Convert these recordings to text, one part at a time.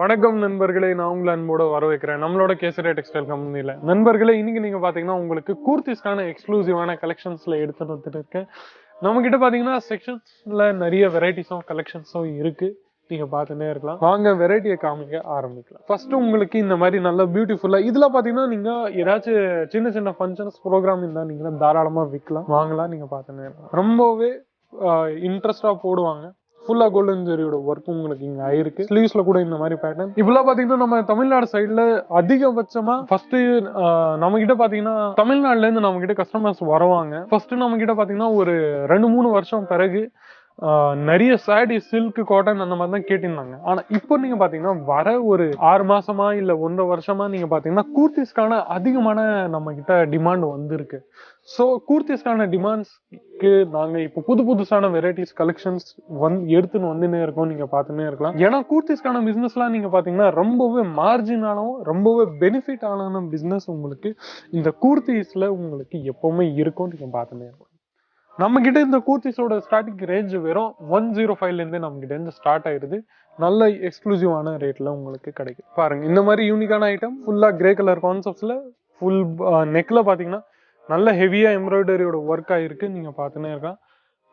வணக்கம் நண்பர்களே, நான் உங்களை அன்போட வரவேற்கிறேன் நம்மளோட கேசரியா டெக்ஸ்டைல் கம்பெனில. நண்பர்களே, இன்னைக்கு நீங்க பாத்தீங்கன்னா உங்களுக்கு கூர்த்திஸ்க்கான எக்ஸ்க்ளூசிவான கலெக்ஷன்ஸ்ல எடுத்துட்டு வந்துட்டு இருக்கேன். நம்ம கிட்ட பாத்தீங்கன்னா செக்ஷன்ஸ்ல நிறைய வெரைட்டிஸும் கலெக்ஷன்ஸும் இருக்கு. நீங்க பார்த்துட்டே இருக்கலாம். வாங்க வெரைட்டியை காமிக்க ஆரம்பிக்கலாம். ஃபர்ஸ்ட் உங்களுக்கு இந்த மாதிரி நல்ல பியூட்டிஃபுல்லா இதுல பாத்தீங்கன்னா நீங்க ஏதாச்சும் சின்ன சின்ன ஃபங்க்ஷன்ஸ் ப்ரோக்ராம் இருந்தா நீங்க தாராளமா விற்கலாம், வாங்கலாம். நீங்க பார்த்துட்டே இருக்கலாம். ரொம்பவே இன்ட்ரெஸ்டா போடுவாங்க. ஃபுல்லா கோல்டன் ஜெரியோட ஒர்க் உங்களுக்கு இங்க ஆயிருக்கு. ஸ்லீவ்ஸ்ல கூட இந்த மாதிரி பேட்டர்ன். இப்பெல்லாம் பாத்தீங்கன்னா நம்ம தமிழ்நாடு சைடுல அதிகபட்சமா ஃபர்ஸ்ட் நம்ம கிட்ட பாத்தீங்கன்னா தமிழ்நாடுல இருந்து நம்ம கிட்ட கஸ்டமர்ஸ் வருவாங்க. ஃபர்ஸ்ட் நம்ம கிட்ட பாத்தீங்கன்னா ஒரு 2-3 வருஷம் பிறகு நிறைய சாரி சில்க் காட்டன் அந்த மாதிரி தான் கேட்டிருந்தாங்க. ஆனா இப்போ நீங்க பாத்தீங்கன்னா வர ஒரு 6 மாசமா இல்ல 1.5 வருஷமா நீங்க பாத்தீங்கன்னா கூர்த்திஸ்க்கான அதிகமான நம்ம கிட்ட டிமாண்ட் வந்திருக்கு. ஸோ கூர்த்திஸ்க்கான டிமாண்ட்ஸ்க்கு நாங்க இப்போ புதுசான வெரைட்டிஸ் கலெக்ஷன்ஸ் எடுத்துன்னு வந்துன்னே இருக்கோம். நீங்க பார்த்துன்னே இருக்கலாம். ஏன்னா கூர்த்திஸ்க்கான பிசினஸ்லாம் நீங்க பாத்தீங்கன்னா ரொம்பவே மார்ஜினாலும் ரொம்பவே பெனிஃபிட் ஆன பிசினஸ் உங்களுக்கு இந்த கூர்த்திஸ்ல உங்களுக்கு எப்பவுமே இருக்கும். நீங்க பார்த்துன்னே இருக்கலாம். நம்ம கிட்ட இந்த கூர்த்திஸோட ஸ்டார்டிங் ரேஞ்ச் வெறும் 105 இருந்து நம்ம கிட்ட இருந்து ஸ்டார்ட் ஆயிருது. நல்ல எக்ஸ்க்ளூசிவான ரேட்ல உங்களுக்கு கிடைக்கும். பாருங்க, இந்த மாதிரி யூனிக்கான ஐட்டம் ஃபுல்லா கிரே கலர் கான்செப்ட்ஸ்ல ஃபுல் நெக்ல பாத்தீங்கன்னா நல்ல ஹெவியா எம்ப்ராய்டரியோட ஒர்க் ஆயிருக்கு. நீங்க பார்த்துன்னே இருக்கலாம்.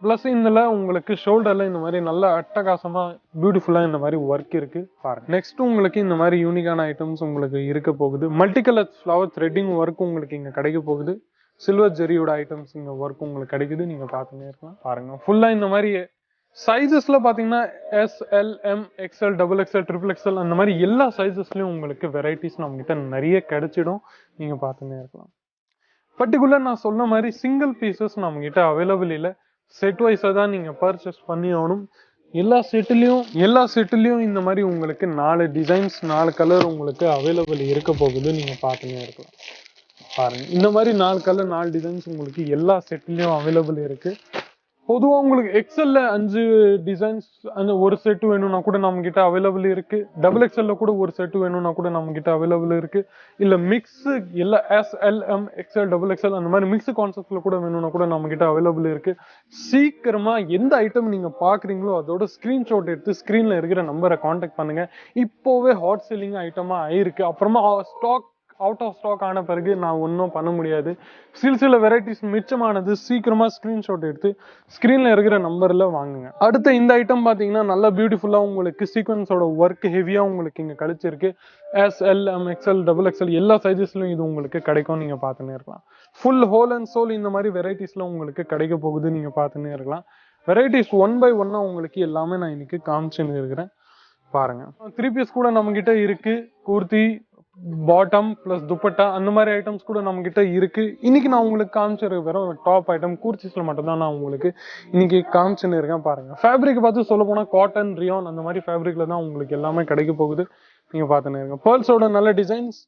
பிளஸ் இதுல உங்களுக்கு ஷோல்டர்ல இந்த மாதிரி நல்ல அட்டகாசமா பியூட்டிஃபுல்லா இந்த மாதிரி ஒர்க் இருக்கு. பாருங்க, நெக்ஸ்ட் உங்களுக்கு இந்த மாதிரி யூனிக்கான ஐட்டம்ஸ் உங்களுக்கு இருக்க போகுது. Multi colour flower threading work உங்களுக்கு இங்க கிடைக்க போகுது. சில்வர் ஜெரியோட ஐட்டம்ஸ் இங்க ஒர்க் உங்களுக்கு கிடைக்குது. நீங்க பார்த்துன்னே இருக்கலாம். பாருங்க, ஃபுல்லா இந்த மாதிரி சைசஸ்ல பாத்தீங்கன்னா SL, M, XL, XXL, XXL அந்த மாதிரி எல்லா சைசஸ்லயும் உங்களுக்கு வெரைட்டிஸ் நம்ம கிட்ட நிறைய கிடைச்சிடும். நீங்க பார்த்துன்னே இருக்கலாம். பர்டிகுலர் நான் சொன்ன மாதிரி சிங்கிள் பீசஸ் நம்ம கிட்ட அவைலபிள் இல்லை. செட் வைஸா தான் நீங்க பர்ச்சேஸ் பண்ணி ஆகணும். எல்லா செட்டுலயும் இந்த மாதிரி உங்களுக்கு 4 டிசைன்ஸ் 4 கலர் உங்களுக்கு அவைலபிள் இருக்க போகுது. நீங்க பார்த்துன்னே இருக்கலாம். பாருங்க, இந்த மாதிரி 4 கலர் 4 டிசைன்ஸ் உங்களுக்கு எல்லா செட்லயும் அவைலபிள் இருக்கு. பொதுவா உங்களுக்கு எக்ஸ்எல்ல 5 டிசைன்ஸ் அந்த ஒரு செட் வேணும்னா கூட நம்ம கிட்ட அவைலபிள் இருக்கு. XXL கூட ஒரு செட் வேணும்னா கூட நம்ம கிட்ட அவைலபிள் இருக்கு. இல்ல மிக்ஸ் எல்லா SL, M, XL, XXL அந்த மாதிரி மிக்ஸ் கான்செப்ட்ல கூட வேணும்னா கூட நம்ம கிட்ட அவைலபிள் இருக்கு. சீக்கிரமா எந்த ஐட்டம் நீங்க பாக்குறீங்களோ அதோட ஸ்கிரீன்ஷாட் எடுத்து ஸ்கிரீன்ல இருக்கிற நம்பரை கான்டாக்ட் பண்ணுங்க. இப்போவே ஹாட் செல்லிங் ஐட்டமா ஆயிருக்கு. அப்புறமா ஸ்டாக் அவுட் ஆஃப் ஸ்டாக் ஆன பிறகு நான் ஒன்றும் பண்ண முடியாது. சில வெரைட்டிஸ் மிச்சமானது சீக்கிரமா ஸ்கிரீன்ஷாட் எடுத்து ஸ்கிரீன்ல இருக்கிற நம்பர்ல வாங்குங்க. அடுத்த இந்த ஐட்டம் பாத்தீங்கன்னா நல்ல பியூட்டிஃபுல்லா உங்களுக்கு சீக்வன்ஸோட ஒர்க் ஹெவியா உங்களுக்கு இங்க கிடைச்சிருக்கு. SL, M, XL, XXL எல்லா சைசஸ்லயும் இது உங்களுக்கு கிடைக்கும். நீங்க பார்த்துன்னே இருக்கலாம். ஃபுல் ஹோல் அண்ட் சோல் இந்த மாதிரி வெரைட்டிஸ்ல உங்களுக்கு கிடைக்க போகுது. நீங்க பார்த்துன்னே இருக்கலாம். வெரைட்டிஸ் 1 by 1 உங்களுக்கு எல்லாமே நான் இன்னைக்கு காமிச்சுன்னு இருக்கிறேன். பாருங்க, 3 பீஸ் கூட நம்ம கிட்ட இருக்கு. கூர்த்தி பாட்டம் பிளஸ் துப்பட்டா அந்த மாதிரி ஐட்டம்ஸ் கூட நம்ம கிட்ட இருக்கு. இன்னைக்கு நான் உங்களுக்கு காமிச்சிருக்க வெறும் டாப் ஐட்டம் கூர்த்திஸ்ல மட்டும் தான் நான் உங்களுக்கு இன்னைக்கு காமிச்சுன்னு இருக்கேன். பாருங்க, ஃபேப்ரிக் பார்த்து சொல்ல போனா காட்டன், ரியான் அந்த மாதிரி ஃபேப்ரிக்ல தான் உங்களுக்கு எல்லாமே கிடைக்க போகுது. நீங்க பார்த்துன்னு இருங்க. பேர்ல்ஸோட நல்ல டிசைன்ஸ்,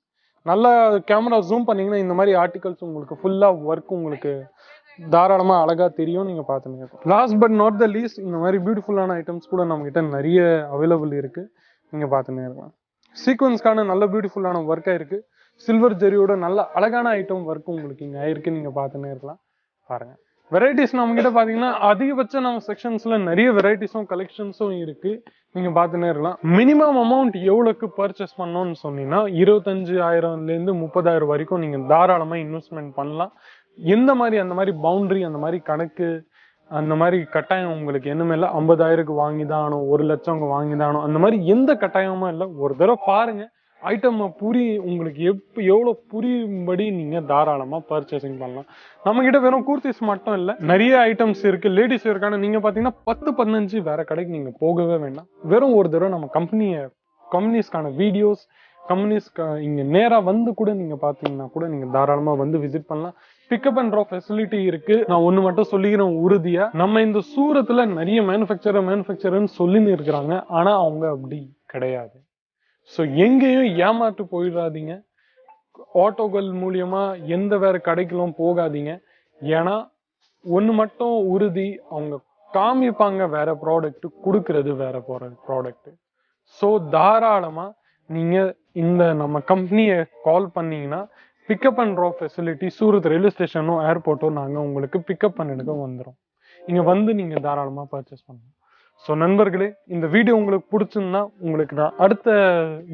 நல்லா கேமரா ஜூம் பண்ணீங்கன்னா இந்த மாதிரி ஆர்டிகல்ஸ் உங்களுக்கு ஃபுல்லா ஒர்க் உங்களுக்கு தாராளமா அழகா தெரியும். நீங்க பார்த்துன்னு இருக்கோம். Last but not the least இந்த மாதிரி பியூட்டிஃபுல்லான ஐட்டம்ஸ் கூட நம்ம கிட்ட நிறைய அவைலபிள் இருக்கு. நீங்க பார்த்துன்னு இருக்கலாம். சீக்வன்ஸ்க்கான நல்ல பியூட்டிஃபுல்லான ஒர்க் ஆயிருக்கு. சில்வர் ஜெரியோட நல்ல அழகான ஐட்டம் ஒர்க் உங்களுக்கு இங்க ஆயிருக்கு. நீங்க பார்த்துன்னே இருக்கலாம். பாருங்க, வெரைட்டிஸ் நம்ம கிட்ட பாத்தீங்கன்னா அதிகபட்சம் நம்ம செக்ஷன்ஸ்ல நிறைய வெரைட்டிஸும் கலெக்ஷன்ஸும் இருக்கு. நீங்க பார்த்துன்னே இருக்கலாம். மினிமம் அமௌண்ட் எவ்வளவுக்கு பர்ச்சேஸ் பண்ணணும்னு சொன்னீங்கன்னா 25,000 இருந்து 30,000 வரைக்கும் நீங்க தாராளமா இன்வெஸ்ட்மெண்ட் பண்ணலாம். எந்த மாதிரி அந்த மாதிரி பவுண்டரி அந்த மாதிரி கணக்கு அந்த மாதிரி கட்டாயம் உங்களுக்கு என்னமே இல்லை. 50,000க்கு வாங்கிதானோ 1,00,000 வாங்கிதானோ அந்த மாதிரி எந்த கட்டாயமும் இல்லை. ஒரு தடவை பாருங்க, ஐட்டம் உங்களுக்கு எவ்வளவு புரியும்படி நீங்க தாராளமா பர்ச்சேசிங் பண்ணலாம். நம்ம கிட்ட வெறும் கூர்த்திஸ் மட்டும் இல்ல, நிறைய ஐட்டம்ஸ் இருக்கு. லேடிஸ் இருக்கான நீங்க பாத்தீங்கன்னா 10-15 வேற கடைக்கு நீங்க போகவே வேண்டாம். வெறும் ஒரு தடவை நம்ம கம்பெனிஸ்க்கான வீடியோஸ் இங்க நேரா வந்து கூட நீங்க பாத்தீங்கன்னா கூட நீங்க தாராளமா வந்து விசிட் பண்ணலாம். பிக்கப் அண்ட் ட்ராப் ஃபெசிலிட்டி இருக்கு. நான் ஒண்ணு மட்டும் சொல்லிக்கிறேன் உறுதியா, நம்ம இந்த சூரத்துல நிறைய மேனுஃபேக்சர்னு சொல்லின்னு இருக்கிறாங்க. ஆனா அவங்க அப்படி கிடையாது. ஸோ எங்கேயும் ஏமாற்று போயிடாதீங்க. ஆட்டோக்கள் மூலியமா எந்த வேற கடைகளும் போகாதீங்க. ஏன்னா ஒண்ணு மட்டும் உறுதி, அவங்க காமிப்பாங்க வேற ப்ராடக்ட், கொடுக்கறது வேற ப்ராடக்ட். ஸோ தாராளமா நீங்க இந்த நம்ம கம்பெனியை கால் பண்ணீங்கன்னா pickup and drop facility Surat railway ஸ்டேஷனோ ஏர்போர்ட்டோ நாங்கள் உங்களுக்கு பிக்கப் பண்ணிட்டு வந்துடும். இங்க வந்து நீங்க தாராளமா பர்ச்சேஸ் பண்ணலாம். ஸோ நண்பர்களே, இந்த வீடியோ உங்களுக்கு பிடிச்சிருந்தா உங்களுக்கு நான் அடுத்த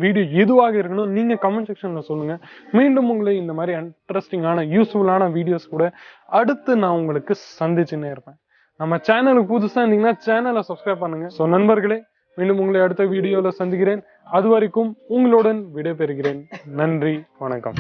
வீடியோ எதுவாக இருக்கணும் நீங்க கமெண்ட் செக்ஷன்ல சொல்லுங்க. மீண்டும் உங்களை இந்த மாதிரி இன்ட்ரெஸ்டிங்கான யூஸ்ஃபுல்லான வீடியோஸ் கூட அடுத்து நான் உங்களுக்கு சந்திச்சுன்னே இருப்பேன். நம்ம சேனலுக்கு புதுசா இருந்தீங்கன்னா சேனலை சப்ஸ்கிரைப் பண்ணுங்க. ஸோ நண்பர்களே, மீண்டும் உங்களை அடுத்த வீடியோல சந்திக்கிறேன். அது வரைக்கும் உங்களுடன் விடைபெறுகிறேன். நன்றி, வணக்கம்.